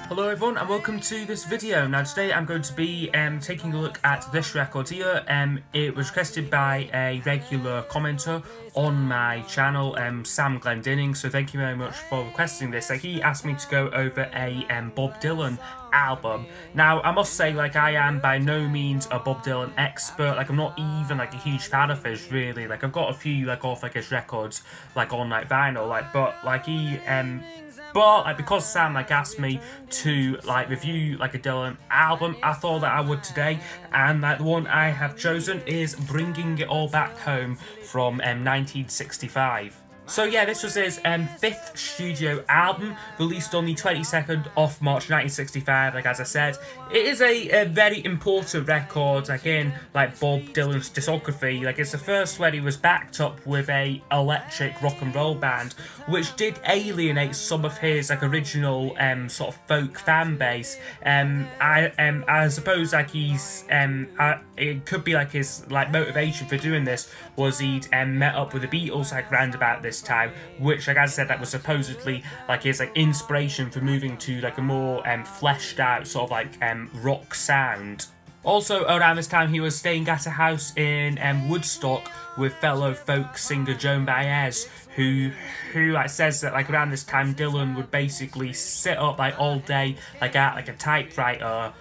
Hello everyone and welcome to this video. Now today I'm going to be taking a look at this record here. It was requested by a regular commenter on my channel, Sam Glendinning, so thank you very much for requesting this. He asked me to go over a Bob Dylan album. Now I must say, I am by no means a Bob Dylan expert. I'm not even a huge fan of his really. I've got a few off his records on vinyl, but because Sam asked me to review a Dylan album, I thought that I would today, and the one I have chosen is Bringing It All Back Home from 1965. So yeah, this was his fifth studio album, released on the 22nd of March 1965, as I said. It is a very important record, in Bob Dylan's discography. It's the first where he was backed up with a electric rock and roll band, which did alienate some of his original sort of folk fan base. I suppose he's it could be his motivation for doing this was he'd met up with the Beatles round about this time, which as I said, that was supposedly his inspiration for moving to a more fleshed out sort of rock sound. Also around this time he was staying at a house in Woodstock with fellow folk singer Joan Baez, who says that around this time Dylan would basically sit up all day at a typewriter,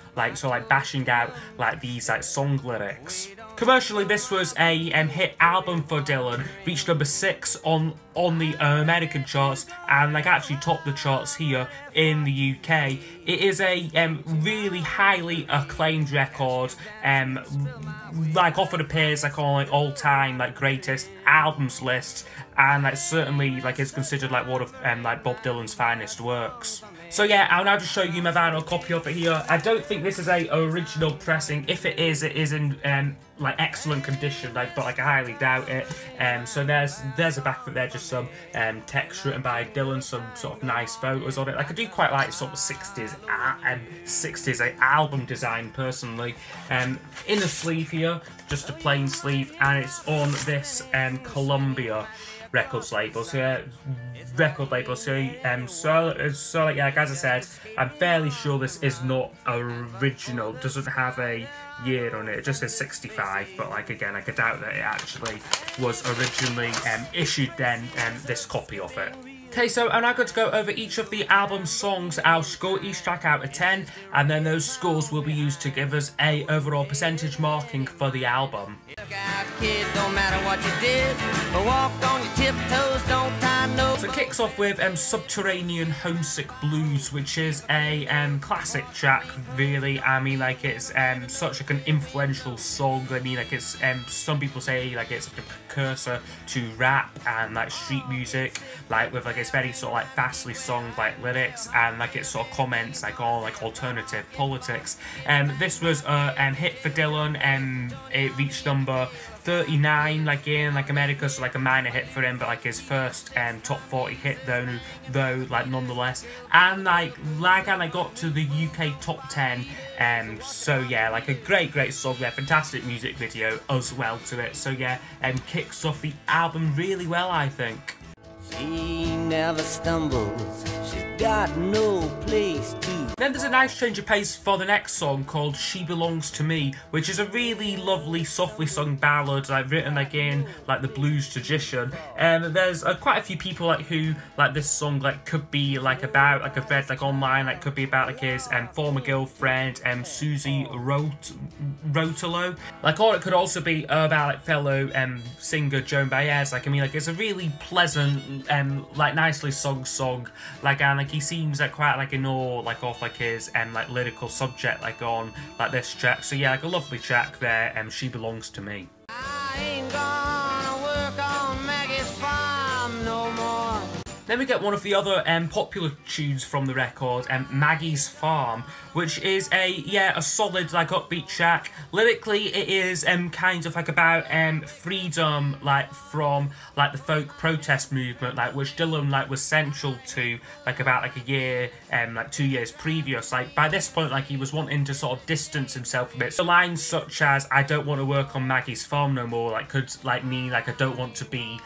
bashing out these song lyrics. Commercially, this was a hit album for Dylan, reached number 6 on the American charts, and actually topped the charts here in the UK. It is a really highly acclaimed record, often appears on all-time greatest albums lists, and certainly is considered one of Bob Dylan's finest works. So yeah, I'll now just show you my vinyl copy of it here. I don't think this is a original pressing. If it is in excellent condition, but I highly doubt it. So there's the back of it there, just some text written by Dylan, some sort of nice photos on it. I do quite like sort of 60s album design personally. In the sleeve here, just a plain sleeve, and it's on this Columbia record label. So yeah, as I said, I'm fairly sure this is not original. It doesn't have a year on it. It just says 65, but again, I could doubt that it actually was originally issued then, this copy of it. Okay, so I'm now going to go over each of the album songs. I'll score each track out of 10, and then those scores will be used to give us a overall percentage marking for the album. Kid, don't matter what you did, but walk on your tiptoes, don't tie no. So it kicks off with Subterranean Homesick Blues, which is a classic track, really. It's such an influential song. It's some people say it's a precursor to rap and street music, with it's very sort of fastly sung lyrics, and it sort of comments on alternative politics. This was a hit for Dylan, and it reached number 39 in America, so a minor hit for him, but his first top 40 hit though nonetheless. And I got to the UK top 10. So yeah, a great song there, fantastic music video as well to it. So yeah, kicks off the album really well, I think. She never stumbles, she's got no place to. Then there's a nice change of pace for the next song called She Belongs to Me, which is a really lovely, softly sung ballad, written in the blues tradition. There's quite a few people who this song could be about, I've read online, could be about his former girlfriend Susie Rotolo, or it could also be about fellow singer Joan Baez. It's a really pleasant, nicely sung song, and he seems quite in awe off his lyrical subject on this track. So yeah, a lovely track there. She Belongs to Me. I ain't gonna work on Maggies Farm no more. Then we get one of the other popular tunes from the record, Maggies Farm, which is a solid upbeat track. Lyrically, it is kind of about freedom from the folk protest movement, which Dylan was central to about a year 2 years previous. By this point, he was wanting to sort of distance himself from it. So lines such as "I don't want to work on Maggie's farm no more" could mean I don't want to be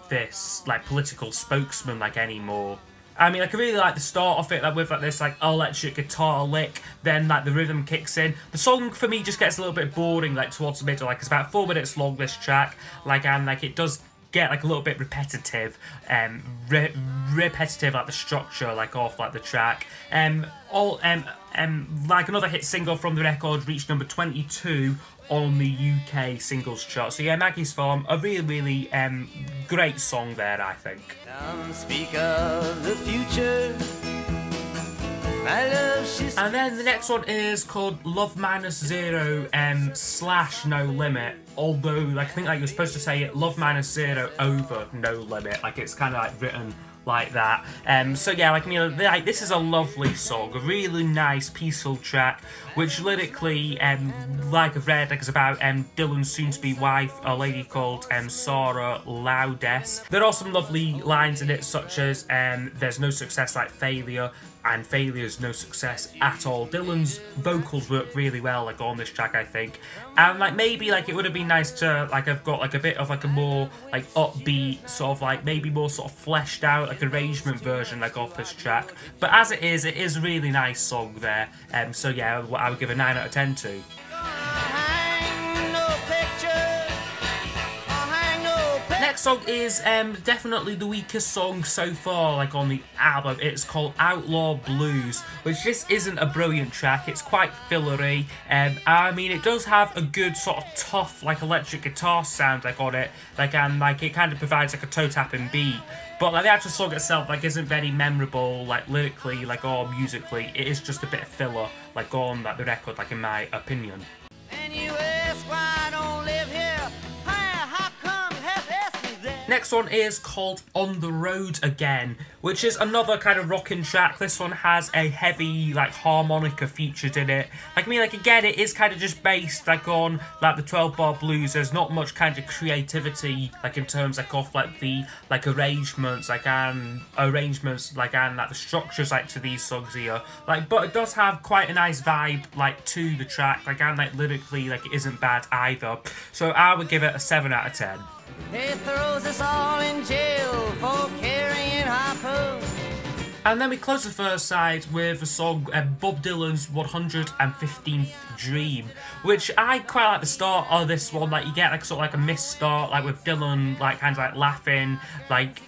this political spokesman anymore. I mean, like, I really like the start of it, like, with, like, this, like, electric guitar lick, then, like, the rhythm kicks in. The song, for me, just gets a little bit boring, like, towards the middle. Like, it's about 4 minutes long, this track, like, and, like, it does get, like, a little bit repetitive, repetitive, like, the structure, like, off, like, the track. Like, another hit single from the record reached number 22 on the UK singles chart. So yeah, Maggies Farm, a really, really great song there, I think. Don't speak of the future. My love, and then the next one is called Love Minus Zero / No Limit. Although, like, I think, like, you're supposed to say it Love Minus Zero over No Limit. Like, it's kind of, like, written like that. So yeah, like, you know, like, this is a lovely song, a really nice, peaceful track, which lyrically, like I've read, like, it's about Dylan's soon-to-be wife, a lady called Sarah Loudess. There are some lovely lines in it, such as there's no success like failure, and failure's no success at all. Dylan's vocals work really well, like, on this track, I think. And, like, maybe, like, it would have been nice to, like, have got, like, a bit of, like, a more, like, upbeat, sort of, like, maybe more sort of fleshed out, like, arrangement version, like, of this track. But as it is a really nice song there. So yeah, I would give a 9 out of 10 to. Next song is definitely the weakest song so far, like, on the album. It's called Outlaw Blues, which just isn't a brilliant track. It's quite fillery. I mean, it does have a good sort of tough, like, electric guitar sound, like, on it, like, and, like, it kind of provides, like, a toe-tapping beat. But, like, the actual song itself, like, isn't very memorable, like, lyrically, like, or musically. It is just a bit of filler, like, on, like, the record, like, in my opinion. and you ask why I don't live here. How come you have asked me that? Next one is called On the Road Again, which is another kind of rocking track. This one has a heavy, like, harmonica featured in it. Like, I mean, like, again, it is kind of just based, like, on, like, the 12-bar blues. There's not much kind of creativity, like, in terms, like, of, like, the, like, arrangements, like, and the structures, like, to these songs here. Like, but it does have quite a nice vibe, like, to the track, like, and, like, lyrically, like, it isn't bad either. So I would give it a 7 out of 10. They throws us all in jail for carrying harpoons. And then we close the first side with a song, Bob Dylan's 115th Dream, which I quite like the start of this one. Like, you get, like, sort of like a missed start, like, with Dylan, like, kind of, like, laughing, like,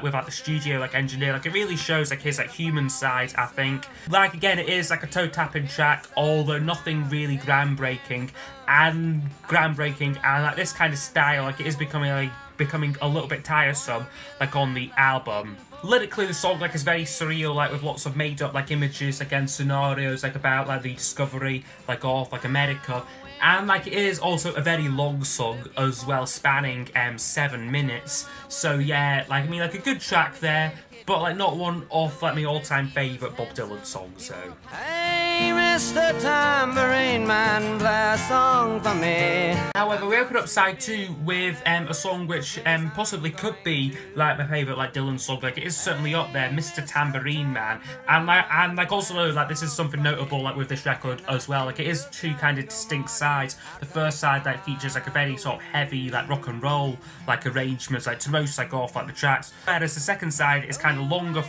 with, like, the studio, like, engineer. Like, it really shows, like, his, like, human side, I think. Like, again, it is, like, a toe-tapping track, although nothing really groundbreaking, and, like, this kind of style, like, it is becoming a little bit tiresome, like, on the album. Lyrically, the song, like, is very surreal, like, with lots of made-up, like, images, like, and scenarios, like, about, like, the discovery, like, of, like, America. And, like, it is also a very long song as well, spanning 7 minutes. So yeah, like, I mean, like, a good track there, but, like, not one of, like, my all-time favourite Bob Dylan songs, so. Hey, Mr. Tambourine Man, play a song for me. However, we open up side 2 with a song which possibly could be, like, my favourite, like, Dylan song. Like, it is certainly up there, Mr. Tambourine Man. And also, like, this is something notable, like, with this record as well. Like, it is 2 kind of distinct sides. The first side, like, features, like, a very sort of heavy, like, rock and roll, like, arrangements, like, to most, like, off, like, the tracks. Whereas the second side is kind of longer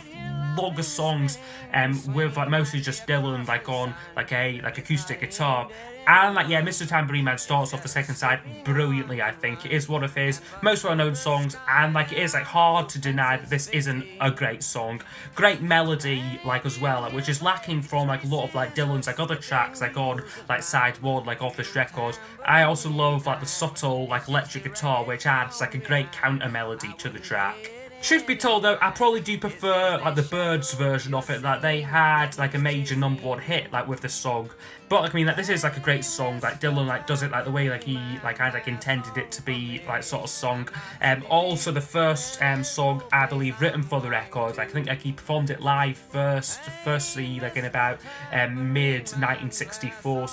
songs, with, like, mostly just Dylan, like, on, like, a, like, acoustic guitar. And, like, yeah, Mr. Tambourine Man starts off the second side brilliantly, I think. It is one of his most well-known songs, and, like, it is, like, hard to deny that this isn't a great song. Great melody, like, as well, like, which is lacking from, like, a lot of, like, Dylan's, like, other tracks, like, on, like, side 1, like, off this record. I also love, like, the subtle, like, electric guitar, which adds, like, a great counter-melody to the track. Truth be told, though, I probably do prefer, like, the Byrds version of it. Like, they had, like, a major #1 hit, like, with this song. But, like, I mean, like, this is, like, a great song. Like, Dylan, like, does it, like, the way, like, he, like, kind of, like, intended it to be, like, sort of song. Also, the first song, I believe, written for the record. Like, I think, like, he performed it live firstly, like, in about mid-1964.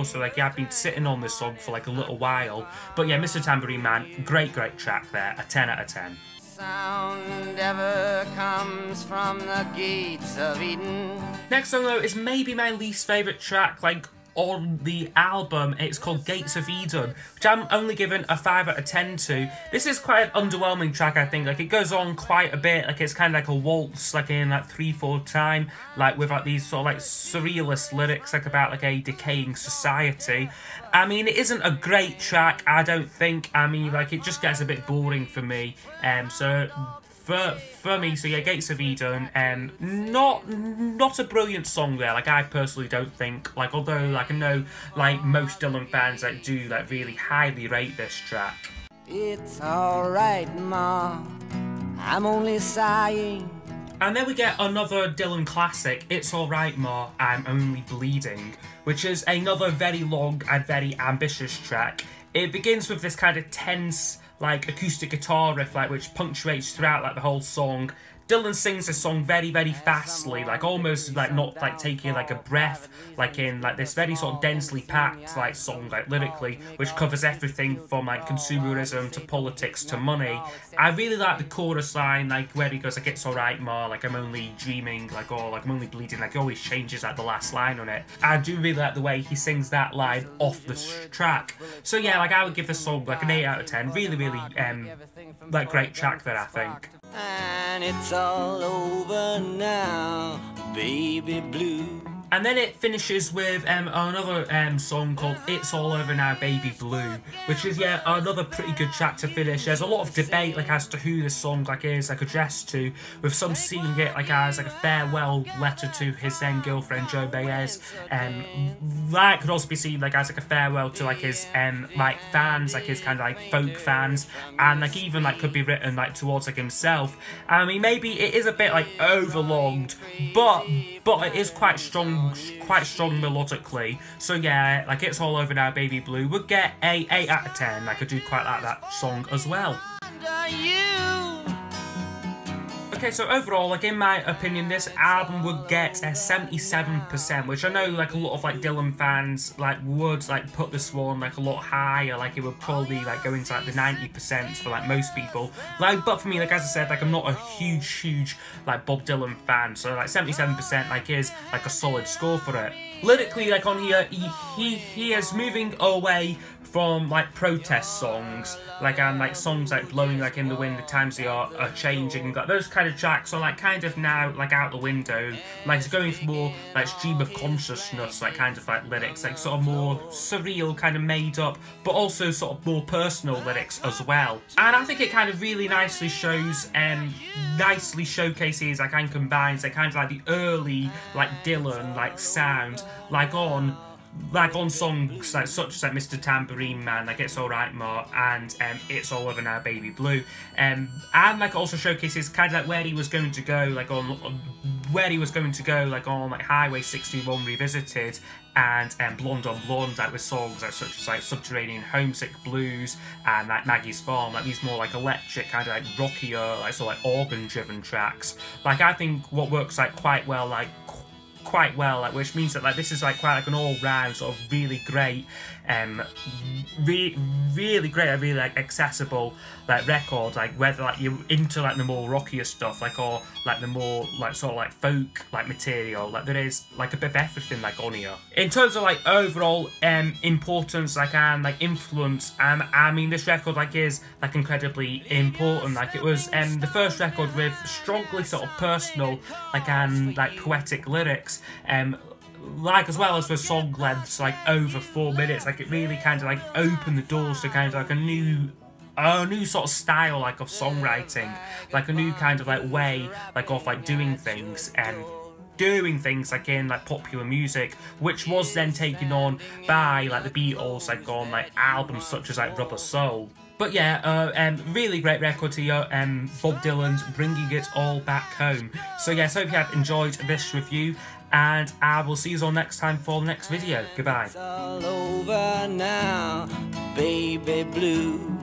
So, like, yeah, I've been sitting on this song for, like, a little while. But, yeah, Mr. Tambourine Man, great track there. A 10 out of 10. Sound ever comes from the gates of Eden. Next song, though, is maybe my least favourite track, like, on the album, it's called Gates of Eden, which I'm only given a 5 out of 10 to. This is quite an underwhelming track, I think. Like, it goes on quite a bit, like it's kind of like a waltz, like in like 3/4 time, like with like these sort of like surrealist lyrics, like about like a decaying society. I mean, it isn't a great track, I don't think. I mean, like, it just gets a bit boring for me. So for me, so yeah, Gates of Eden, not a brilliant song there. Like, I personally don't think. Like, although like I know like most Dylan fans like do like really highly rate this track. It's alright, Ma, I'm only sighing. And then we get another Dylan classic, It's Alright Ma, I'm Only Bleeding, which is another very long and very ambitious track. It begins with this kind of tense, like, acoustic guitar riff, like, which punctuates throughout, like, the whole song. Dylan sings this song very, very fastly, like, almost, like, not, like, taking, like, a breath, like, in, like, this very sort of densely packed, like, song, like, lyrically, which covers everything from, like, consumerism to politics to money. I really like the chorus line, like, where he goes, like, it's alright, Ma, like, I'm only dreaming, like, or, like, I'm only bleeding, like, he always changes, like, the last line on it. I do really like the way he sings that line off the track. So, yeah, like, I would give this song, like, an 8 out of 10. Really, really, like, great track there, I think. And it's all over now, baby blue. And then it finishes with another song called It's All Over Now, Baby Blue, which is, yeah, another pretty good track to finish. There's a lot of debate, like, as to who this song, like, is, like, addressed to, with some seeing it, like, as, like, a farewell letter to his then girlfriend, Jo Baez. That could also be seen, like, as, like, a farewell to, like, his, like, fans, like, his kind of, like, folk fans, and, like, even, like, could be written, like, towards, like, himself. I mean, maybe it is a bit, like, overlonged, but it is quite strong melodically. So yeah, like, It's All Over Now, Baby Blue would get a 8 out of 10. Like, I do quite like that song as well. Okay, so overall, like, in my opinion, this album would get a 77%, which I know, like, a lot of, like, Dylan fans, like, would, like, put this one, like, a lot higher. Like, it would probably, like, go into, like, the 90% for, like, most people. Like, but for me, like, as I said, like, I'm not a huge, like, Bob Dylan fan, so, like, 77%, like, is, like, a solid score for it. Lyrically, like, on here, he is moving away from, like, protest songs, like, and, like, songs like Blowing Like in the Wind, The Times They Are Changing, like, those kind of tracks are, like, kind of now, like, out the window. Like, it's going for more, like, stream of consciousness, like, kind of, like, lyrics, like, sort of more surreal, kind of made up, but also sort of more personal lyrics as well. And I think it kind of really nicely shows, nicely showcases, like, and combines, like, kind of, like, the early, like, Dylan, like, sound, like, on songs like such as, like, Mr. Tambourine Man, like It's Alright Ma, and It's All Over Now, Baby Blue, and like, also showcases kind of, like, where he was going to go, like, on like Highway 61 Revisited, and Blonde on Blonde, like, with songs like such as, like, Subterranean Homesick Blues and, like, Maggies Farm, like, these more, like, electric, kind of, like, rockier, like, sort of, like, organ driven tracks. Like, I think what works, like, quite well, like, which means that, like, this is, like, quite, like, an all-round sort of really great, really great, really, like, accessible, like, record, like, whether, like, you're into, like, the more rockier stuff, like, or, like, the more, like, sort of, like, folk, like, material, like, there is, like, a bit of everything, like, on here. In terms of, like, overall importance, like, and, like, influence, I mean, this record, like, is, like, incredibly important. Like, it was the first record with strongly sort of personal, like, and, like, poetic lyrics, like, as well as with song lengths, like, over 4 minutes. Like, it really kind of, like, opened the doors to kind of, like, a new sort of style, like, of songwriting, like, a new kind of, like, way, like, of, like, doing things, like, in, like, popular music, which was then taken on by, like, the Beatles, like, on, like, albums such as, like, Rubber Soul. But yeah, really great record here, Bob Dylan's Bringing It All Back Home. So yes, hope you have enjoyed this review, and I will see you all next time for the next video. Goodbye. It's all over now, baby blue.